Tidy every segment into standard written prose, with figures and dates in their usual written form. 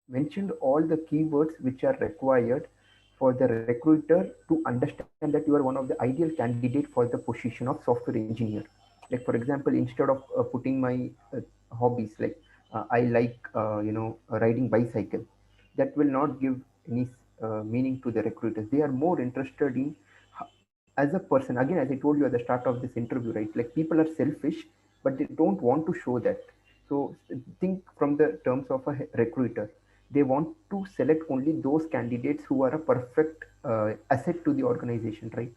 mentioned all the keywords which are required for the recruiter to understand that you are one of the ideal candidate for the position of software engineer. Like for example, instead of putting my hobbies, like I like riding bicycle, that will not give any meaning to the recruiters. They are more interested in as a person. Again, as I told you at the start of this interview, right? Like people are selfish, but they don't want to show that. So think from the terms of a recruiter. They want to select only those candidates who are a perfect asset to the organization, right?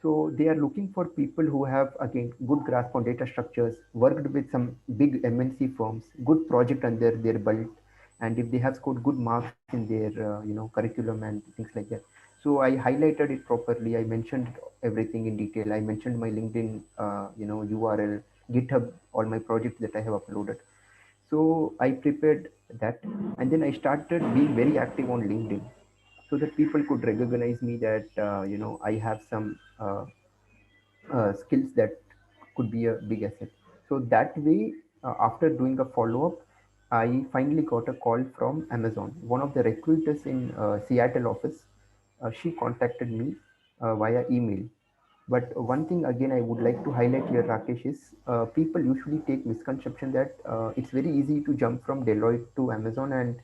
So they are looking for people who have again good grasp on data structures, worked with some big MNC firms, good project under their belt, and if they have scored good marks in their curriculum and things like that. So I highlighted it properly. I mentioned everything in detail. I mentioned my LinkedIn URL, GitHub, all my projects that I have uploaded. So I prepared that, and then I started being very active on LinkedIn so that people could recognize me that I have some skills that could be a big asset. So that way, after doing a follow up, I finally got a call from Amazon. One of the recruiters in Seattle office, she contacted me via email. But one thing again I would like to highlight here, Rakesh, is people usually take misconception that it's very easy to jump from Deloitte to Amazon and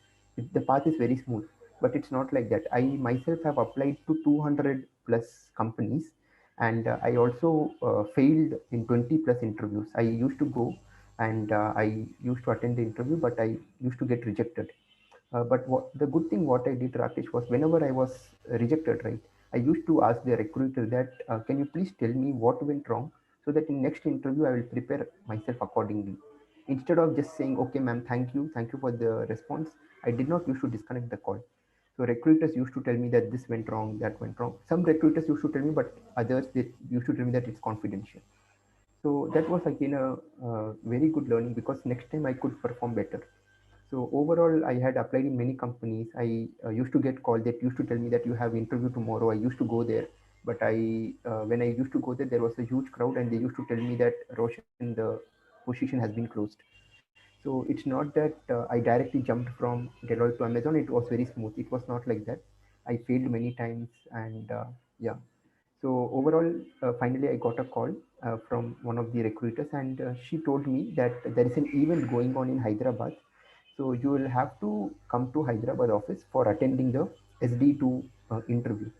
the path is very smooth. But it's not like that. I myself have applied to 200 plus companies, and I also failed in 20 plus interviews. I used to go and I used to attend the interview, but I used to get rejected. But the good thing what I did, Rakesh, was whenever I was rejected, right, I used to ask the recruiter that, can you please tell me what went wrong so that in next interview I will prepare myself accordingly. Instead of just saying, okay, ma'am, thank you for the response, I did not used to disconnect the call. So recruiters used to tell me that this went wrong, that went wrong. Some recruiters used to tell me, but others they used to tell me that it's confidential. So that was again a very good learning because next time I could perform better. So overall, I had applied in many companies. I used to get called that used to tell me that you have interview tomorrow. I used to go there, but when I used to go there, there was a huge crowd, and they used to tell me that Roshan, the position has been closed. So it's not that I directly jumped from Deloitte to Amazon. It was very smooth. It was not like that. I failed many times, and yeah. So overall, finally, I got a call from one of the recruiters, and she told me that there is an event going on in Hyderabad. So you will have to come to Hyderabad office for attending the SD2 interview.